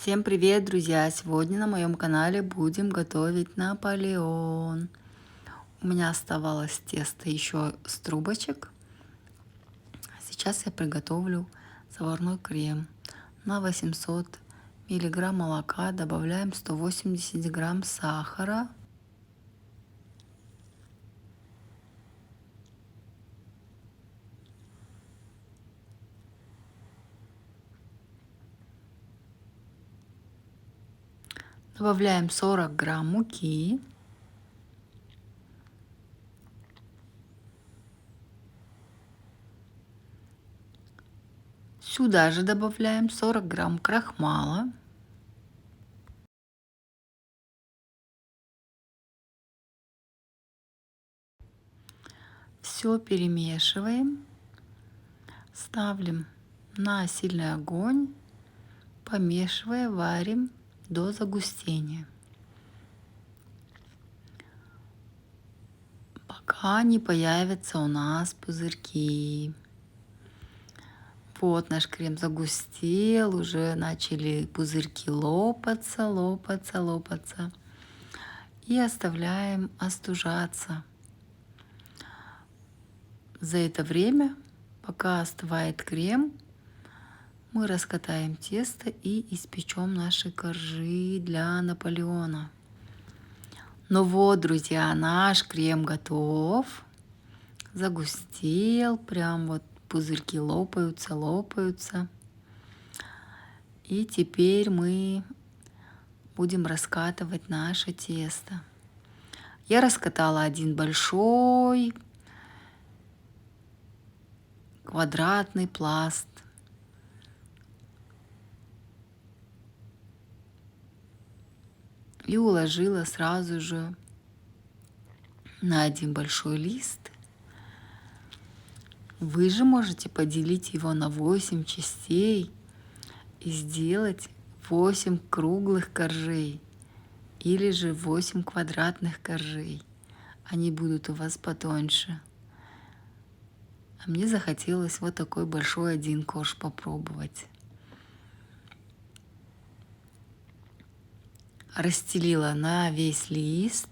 Всем привет, друзья! Сегодня на моем канале будем готовить Наполеон. У меня оставалось тесто еще с трубочек. Сейчас я приготовлю заварной крем. На 800 миллиграмм молока добавляем 180 грамм сахара. Добавляем 40 грамм муки. Сюда же добавляем 40 грамм крахмала. Все перемешиваем. Ставим на сильный огонь, помешивая, варим до загустения, пока не появятся у нас пузырьки. Вот наш крем загустел, уже начали пузырьки лопаться, лопаться, лопаться. И оставляем остужаться. За это время, пока остывает крем, мы раскатаем тесто и испечем наши коржи для Наполеона. Ну вот, друзья, наш крем готов. Загустел, прям вот пузырьки лопаются, лопаются. И теперь мы будем раскатывать наше тесто. Я раскатала один большой квадратный пласт. И уложила сразу же на один большой лист. Вы же можете поделить его на 8 частей и сделать 8 круглых коржей или же 8 квадратных коржей. Они будут у вас потоньше. А мне захотелось вот такой большой один корж попробовать. Расстелила на весь лист.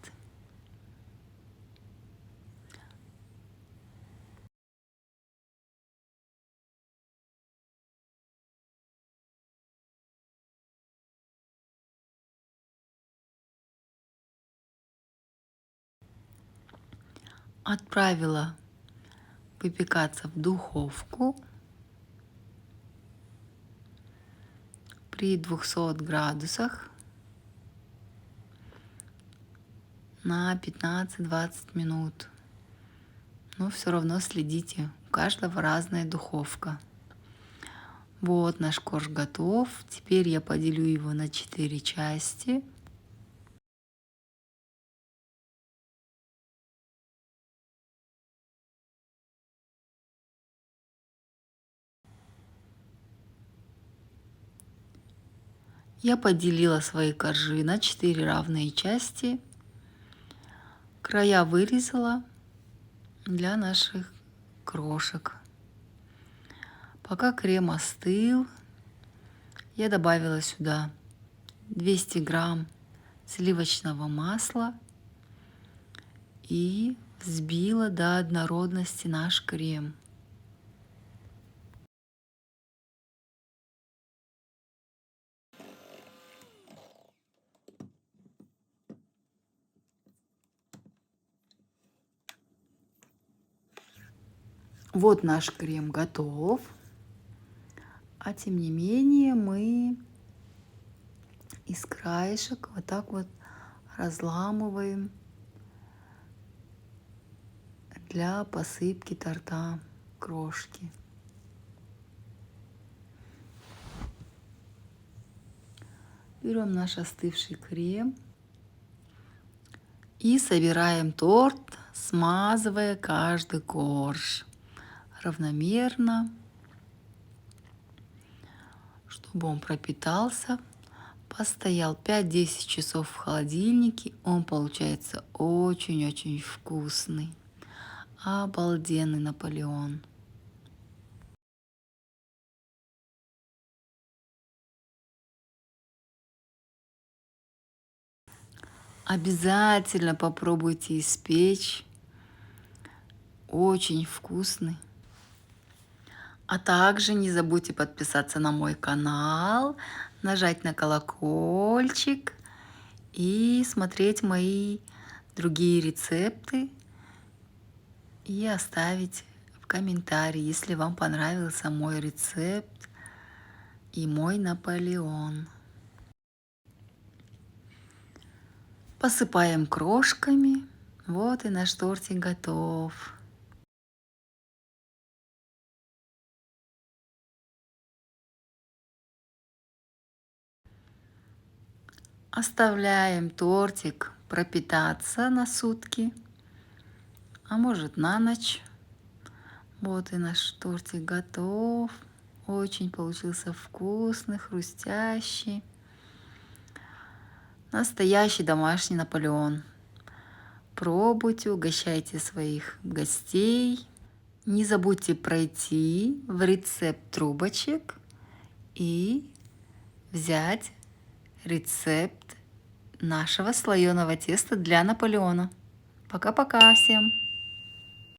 Отправила выпекаться в духовку при 200 градусах на 15-20 минут. Но все равно следите, у каждого разная духовка. Вот наш корж готов. Теперь я поделю его на 4 части. Я поделила свои коржи на 4 равные части. Края вырезала для наших крошек. Пока крем остыл, я добавила сюда 200 грамм сливочного масла и взбила до однородности наш крем. Вот наш крем готов. А тем не менее мы из краешек вот так вот разламываем для посыпки торта крошки. Берем наш остывший крем и собираем торт, смазывая каждый корж равномерно, чтобы он пропитался. Постоял 5-10 часов в холодильнике. Он получается очень-очень вкусный. Обалденный Наполеон. Обязательно попробуйте испечь. Очень вкусный. А также не забудьте подписаться на мой канал, нажать на колокольчик и смотреть мои другие рецепты и оставить в комментарии, если вам понравился мой рецепт и мой Наполеон. Посыпаем крошками. Вот и наш тортик готов. Оставляем тортик пропитаться на сутки, а может на ночь. Вот и наш тортик готов. Очень получился вкусный, хрустящий. Настоящий домашний Наполеон. Пробуйте, угощайте своих гостей. Не забудьте пройти в рецепт трубочек и взять рецепт нашего слоеного теста для Наполеона. Пока-пока всем!